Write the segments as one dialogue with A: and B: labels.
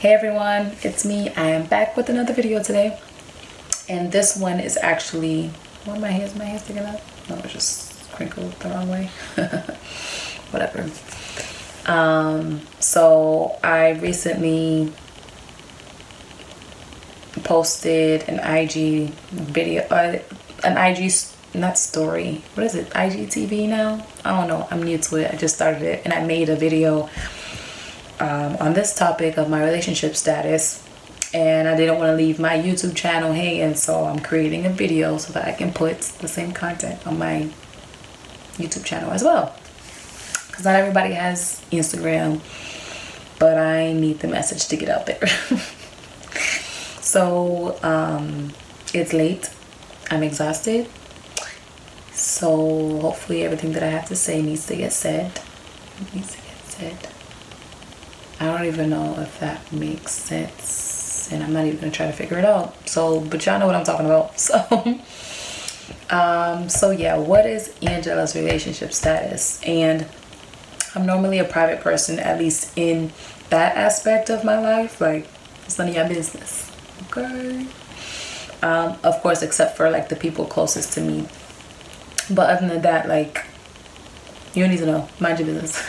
A: Hey everyone, it's me. I am back with another video today, and this one is actually, what, my hair sticking up? No, it's just crinkled the wrong way. Whatever. So I recently posted an IG video, an IG, not story, what is it, IGTV now? I don't know, I'm new to it. I just started it, and I made a video on this topic of my relationship status, and I didn't want to leave my YouTube channel hanging, so I'm creating a video so that I can put the same content on my YouTube channel as well, because not everybody has Instagram, but I need the message to get out there. So it's late, I'm exhausted, so hopefully everything that I have to say needs to get said. I don't even know if that makes sense, and I'm not even gonna try to figure it out. So, but y'all know what I'm talking about. So yeah, what is Angela's relationship status? And I'm normally a private person, at least in that aspect of my life. Like, it's none of your business, okay? Of course, except for like the people closest to me. But other than that, like, you don't need to know. Mind your business.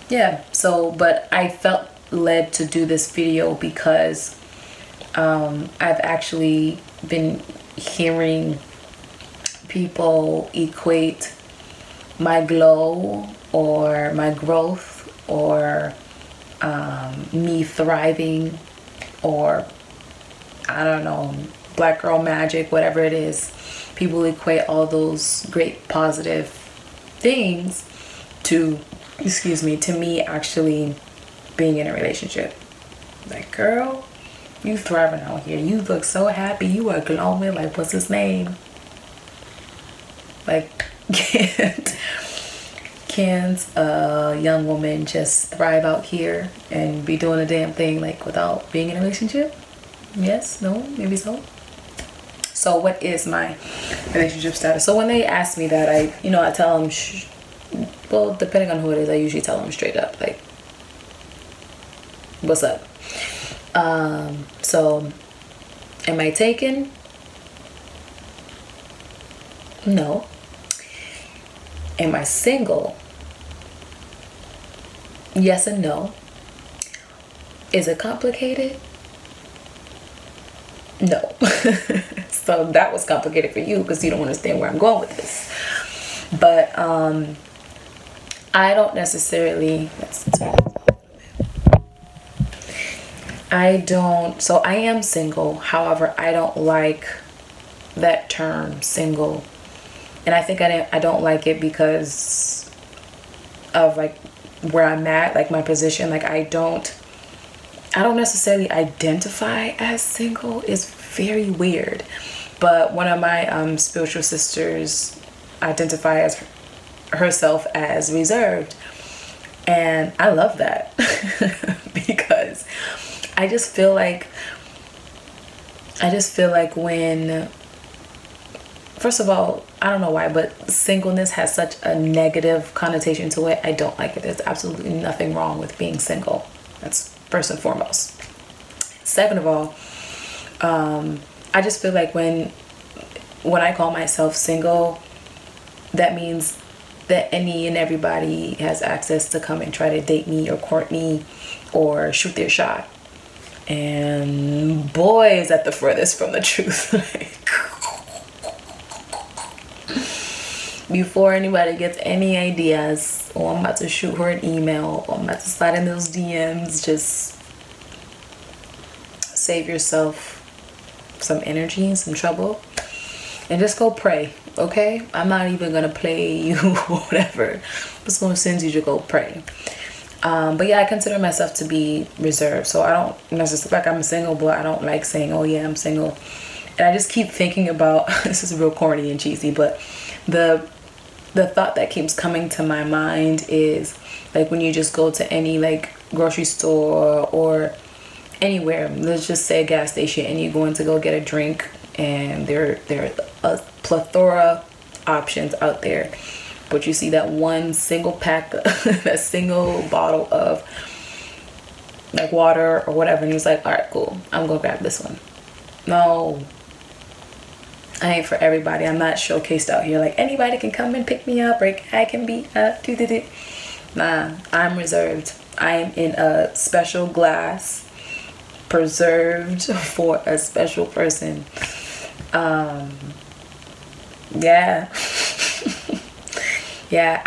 A: Yeah, so, but I felt led to do this video because I've actually been hearing people equate my glow or my growth or me thriving, or I don't know, black girl magic, whatever it is. People equate all those great positive things to, excuse me, to me actually being in a relationship. Like, girl, you thriving out here, you look so happy, you are glowing. Like, what's his name? Like, can't a young woman just thrive out here and be doing a damn thing like without being in a relationship? Yes, no, maybe so. So what is my relationship status? So when they ask me that, I tell them, well, depending on who it is, I usually tell them straight up, like, what's up? So, am I taken? No. Am I single? Yes and no. Is it complicated? No. So that was complicated for you because you don't understand where I'm going with this. But I don't necessarily, so I am single. However, I don't like that term, single. And I think I don't like it because of like where I'm at, like my position. Like I don't necessarily identify as single. It's very weird. But one of my spiritual sisters identify as herself as reserved, and I love that. Because I just feel like when, first of all, I don't know why, but singleness has such a negative connotation to it. I don't like it. There's absolutely nothing wrong with being single. That's first and foremost. Second of all, I just feel like when I call myself single, that means that any and everybody has access to come and try to date me or court me or shoot their shot. And boy, is that the furthest from the truth. Before anybody gets any ideas, or I'm about to shoot her an email, or I'm about to slide in those DMs, just save yourself some energy and some trouble and just go pray. Okay, I'm not even gonna play you or whatever. I'm just gonna send you to go pray. But yeah, I consider myself to be reserved, so I don't necessarily, like, I'm single, but I don't like saying, oh yeah, I'm single. And I just keep thinking about, this is real corny and cheesy, but the thought that keeps coming to my mind is like when you just go to any like grocery store or anywhere, let's just say a gas station, and you're going to go get a drink, and there are a plethora options out there. but you see that one single pack, that single bottle of like water or whatever, and he's like, all right, cool, I'm gonna grab this one. No, I ain't for everybody. I'm not showcased out here like anybody can come and pick me up, or I can be nah, I'm reserved. I am in a special glass, preserved for a special person. Yeah. Yeah,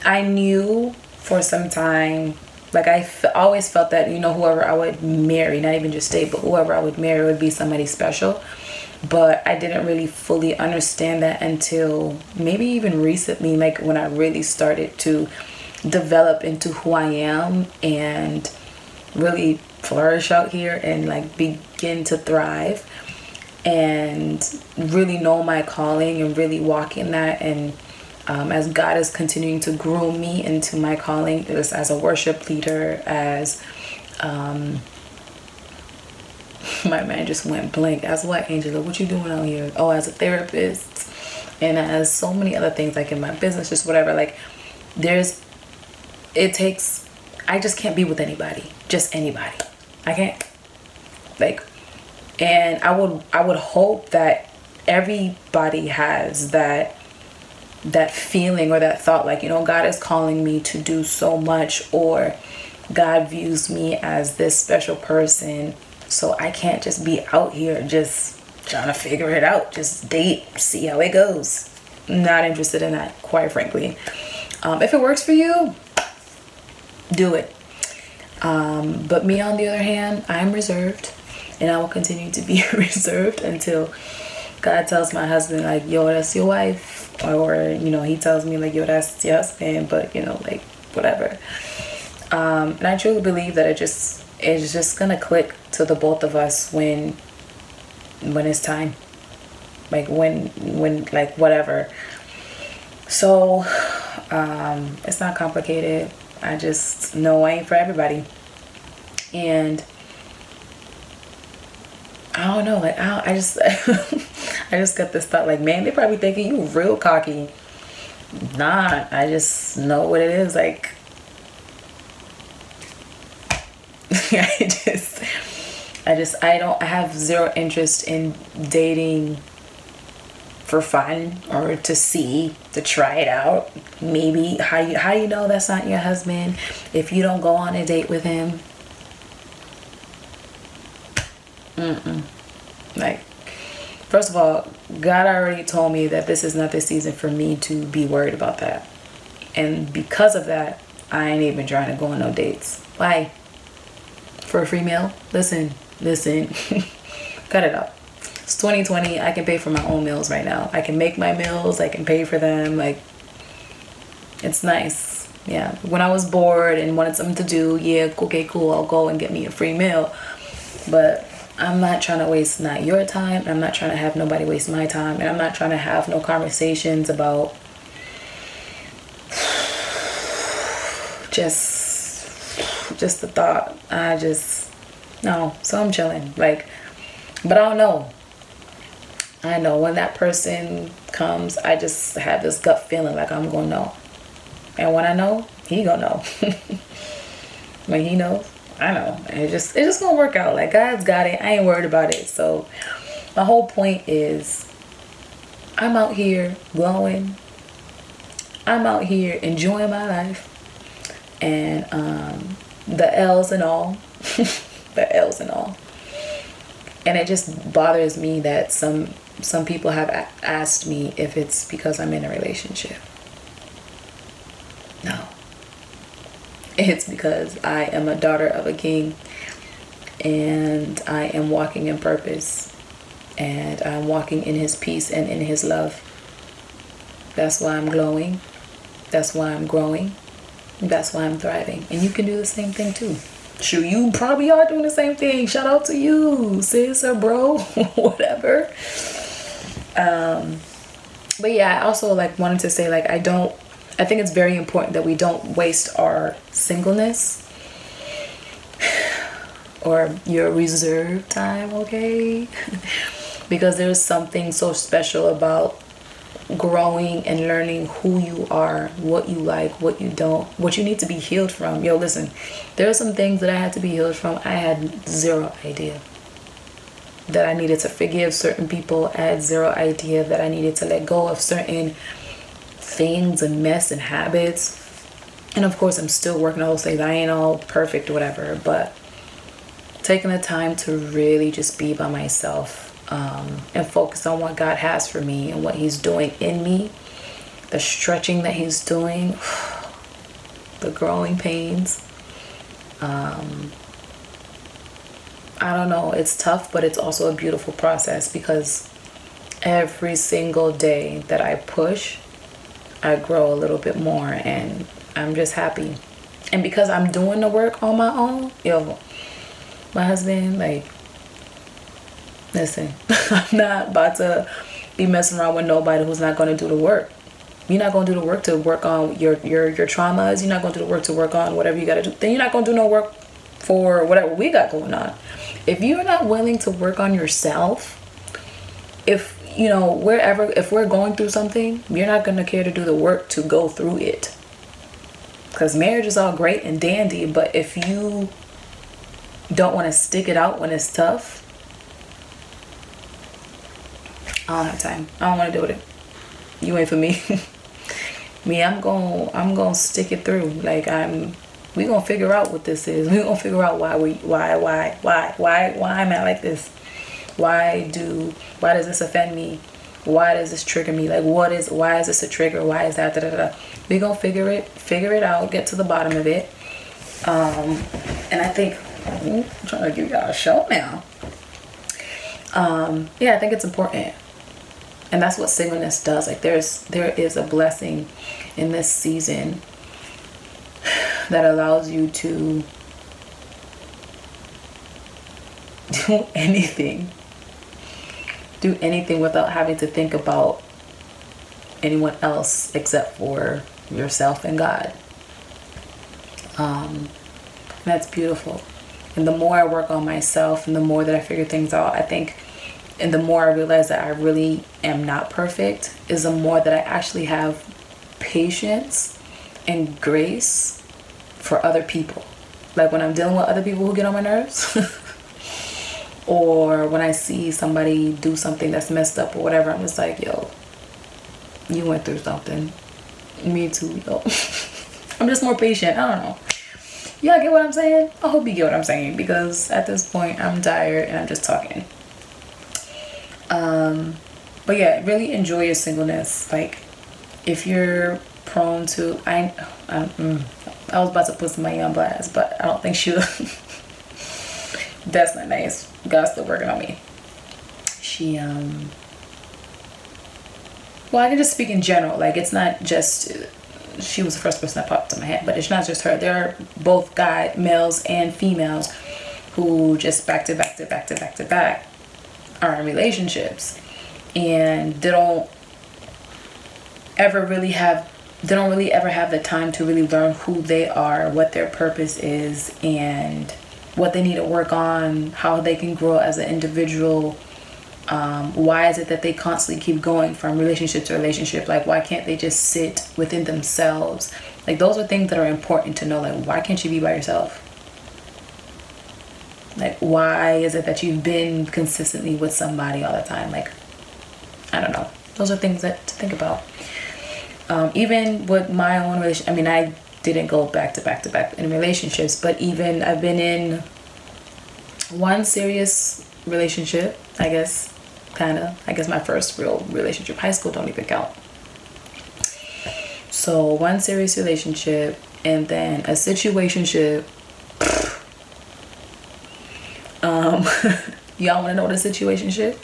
A: I knew for some time, like always felt that, you know, whoever I would marry, not even just date, but whoever I would marry would be somebody special. But I didn't really fully understand that until maybe even recently, like when I really started to develop into who I am and really flourish out here and like begin to thrive and really know my calling and really walk in that. And as God is continuing to groom me into my calling as a worship leader, as my man just went blank. As what, Angela? What you doing out here? Oh, as a therapist, and as so many other things, like in my business, just whatever. Like I just can't be with anybody, just anybody. I can't. Like, and I would hope that everybody has that feeling or that thought, like, you know, God is calling me to do so much, or God views me as this special person, so I can't just be out here just trying to figure it out, just date, see how it goes. Not interested in that, quite frankly. If it works for you, do it. But me, on the other hand, I'm reserved, and I will continue to be reserved until God tells my husband, like, yo, that's your wife, or, you know, he tells me, like, yo, that's your husband, but, you know, like, whatever. And I truly believe that it's just gonna click to the both of us when it's time, like when like whatever. So it's not complicated. I just know I ain't for everybody, and I don't know, like I just I just got this thought, like, man, they probably thinking you real cocky. Nah, I just know what it is. Like, I have zero interest in dating for fun or to try it out. Maybe how you know that's not your husband if you don't go on a date with him? Like, first of all, God already told me that this is not the season for me to be worried about that, and because of that, I ain't even trying to go on no dates. Why? For a free meal? Listen, cut it out. It's 2020. I can pay for my own meals right now. I can make my meals. I can pay for them. Like, it's nice. Yeah. When I was bored and wanted something to do, yeah, okay, cool, I'll go and get me a free meal. But I'm not trying to waste not your time. I'm not trying to have nobody waste my time. And I'm not trying to have no conversations about just the thought. No. So I'm chilling. Like, but I don't know. I know when that person comes, I just have this gut feeling like I'm gonna know. And when I know, he gonna know. When he knows, I know. It's just gonna work out. Like, God's got it. I ain't worried about it. So my whole point is, I'm out here glowing. I'm out here enjoying my life. And the L's and all. The L's and all. And it just bothers me that some people have asked me if it's because I'm in a relationship. No. It's because I am a daughter of a king, and I am walking in purpose, and I'm walking in his peace and in his love. That's why I'm glowing. That's why I'm growing. That's why I'm thriving. And you can do the same thing too. Sure, you probably are doing the same thing. Shout out to you, sis or bro, whatever. But yeah, I also wanted to say, I think it's very important that we don't waste our singleness or your reserve time, okay? Because there's something so special about growing and learning who you are, what you like, what you don't, what you need to be healed from. Yo, listen, there are some things that I had to be healed from. I had zero idea that I needed to forgive certain people. I had zero idea that I needed to let go of certain things and mess and habits. And of course, I'm still working on those things. I ain't all perfect or whatever, but taking the time to really just be by myself, and focus on what God has for me and what he's doing in me, the stretching that he's doing, the growing pains. I don't know, it's tough, but it's also a beautiful process, because every single day that I push, I grow a little bit more, and I'm just happy. And because I'm doing the work on my own, yo, my husband, like, listen, I'm not about to be messing around with nobody who's not going to do the work. You're not going to do the work to work on your traumas. You're not going to do the work to work on whatever you got to do. Then you're not going to do no work for whatever we got going on. If you're not willing to work on yourself, if, you know, if we're going through something, you're not going to care to do the work to go through it. Because marriage is all great and dandy, but if you don't want to stick it out when it's tough, I don't have time. I don't want to do it. You ain't for me. Me, I'm gonna stick it through. Like, we gonna figure out what this is. We gonna figure out why I'm at like this. Why does this offend me? Why does this trigger me? Like, why is this a trigger? Why is that? Da, da, da. We gonna figure it out, get to the bottom of it. And I think I'm trying to give y'all a show now. Yeah, I think it's important. And that's what singleness does. Like, there is a blessing in this season that allows you to do anything without having to think about anyone else except for yourself and God. And that's beautiful. And the more I work on myself and the more that I figure things out, I think, and the more I realize that I really am not perfect, is the more that I actually have patience and grace for other people. Like, when I'm dealing with other people who get on my nerves, or when I see somebody do something that's messed up or whatever, I'm just like, yo, you went through something. Me too, yo. I'm just more patient. I don't know. Y'all get what I'm saying? I hope you get what I'm saying, because at this point I'm tired and I'm just talking. But yeah, really enjoy your singleness. Like, if you're prone to, I was about to put somebody on blast, but I don't think she'll. That's not nice. God's still working on me. She well, I can just speak in general. Like, it's not just, she was the first person that popped in my head, but it's not just her. There are both males and females who just back to back are in relationships, and they don't really ever have the time to really learn who they are, what their purpose is, and what they need to work on, how they can grow as an individual. Why is it that they constantly keep going from relationship to relationship? Like, why can't they just sit within themselves? Like, those are things that are important to know. Like, why can't you be by yourself? Like, why is it that you've been consistently with somebody all the time? Like, I don't know. Those are things to think about. Even with my own relationship, I mean, I didn't go back to back in relationships, but even I've been in one serious relationship, I guess, I guess my first real relationship. High school don't even count. So one serious relationship, and then a situationship. Y'all want to know what a situationship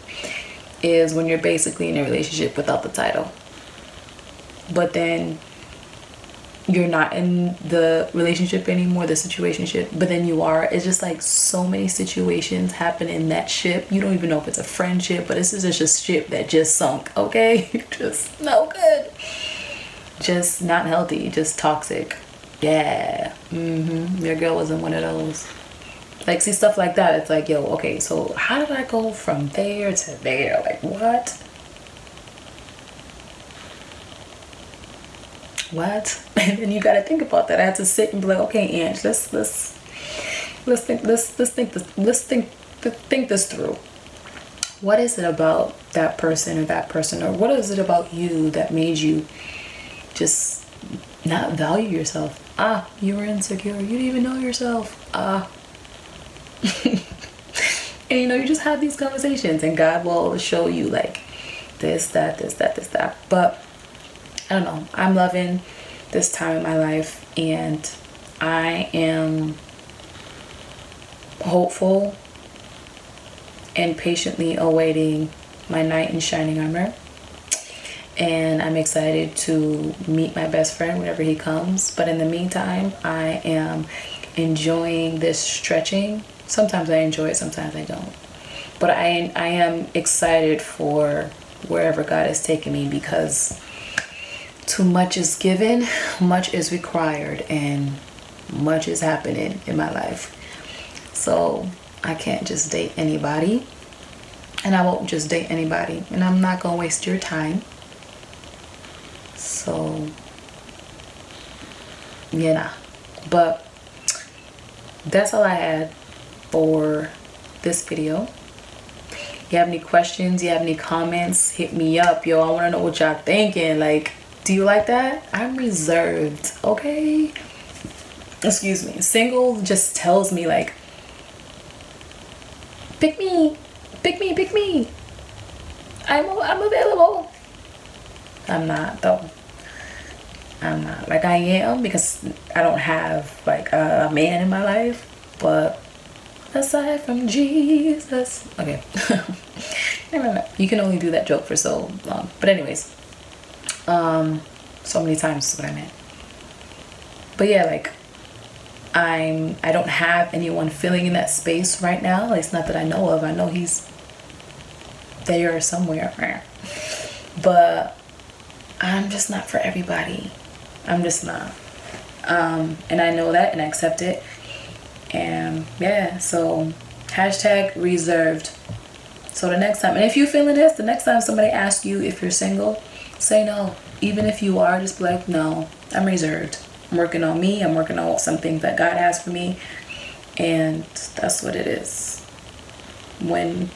A: is? When you're basically in a relationship without the title, but then you're not in the relationship anymore, the situationship, but then you are. It's just like so many situations happen in that ship. You don't even know if it's a friendship, but this is just a ship that just sunk. Okay, just no good, just not healthy, just toxic. Yeah. Your girl wasn't one of those. Like, see, stuff like that, it's like, yo, okay, so how did I go from there to there? Like, what? what? And then you got to think about that. I had to sit and be like, okay, Ange, let's think this through. What is it about that person or that person, or what is it about you that made you just not value yourself? You were insecure. You didn't even know yourself. And you know, you just have these conversations, and God will show you like this, that, this, that, this, that. But I don't know. I'm loving this time in my life, and I am hopeful and patiently awaiting my knight in shining armor. And I'm excited to meet my best friend whenever he comes. But in the meantime, I am enjoying this stretching. Sometimes I enjoy it, sometimes I don't. But I am excited for wherever God is taking me, because too much is given, much is required, and much is happening in my life. So I can't just date anybody, and I won't just date anybody, and I'm not gonna waste your time. So yeah, but that's all I had for this video. You have any questions, you have any comments, hit me up. Yo, I want to know what y'all thinking. Like, do you like that? I'm reserved, okay? Excuse me. Single just tells me like, pick me, pick me, pick me. I'm available. I'm not though. I'm not. Like, I am, because I don't have like a man in my life, but aside from Jesus, okay. You can only do that joke for so long. But anyways, so many times is what I meant. But yeah, like, I don't have anyone filling in that space right now. Like, it's not that I know of. I know he's there somewhere, but I'm just not for everybody. I'm just not. And I know that, and I accept it. And yeah, so hashtag reserved. So the next time, and if you're feeling this, the next time somebody asks you if you're single, say no. Even if you are, just be like, no, I'm reserved. I'm working on me. I'm working on something that God has for me, and that's what it is. When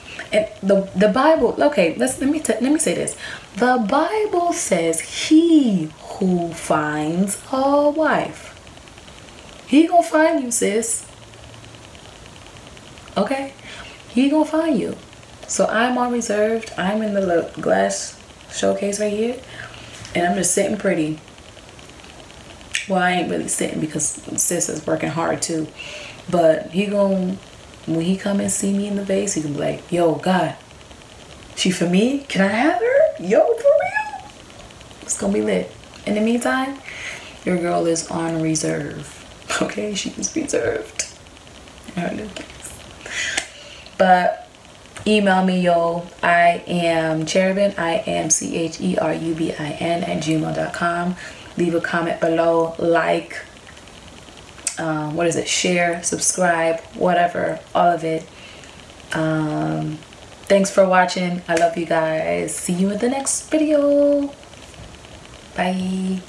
A: the Bible, okay, let me say this. The Bible says, he who finds a wife, he gonna find you, sis. Okay, he gonna find you. So I'm all reserved. I'm in the glass showcase right here, and I'm just sitting pretty. Well, I ain't really sitting because sis is working hard too, but he gonna, when he come and see me in the vase, he can be like, yo, God, she for me? Can I have her? Yo, for real? It's gonna be lit. In the meantime, your girl is on reserve. Okay, she is reserved. But email me, yo. I am Cherubin. I am CHERUBIN @gmail.com. Leave a comment below, like, share, subscribe, whatever, all of it. Thanks for watching. I love you guys. See you in the next video. Bye.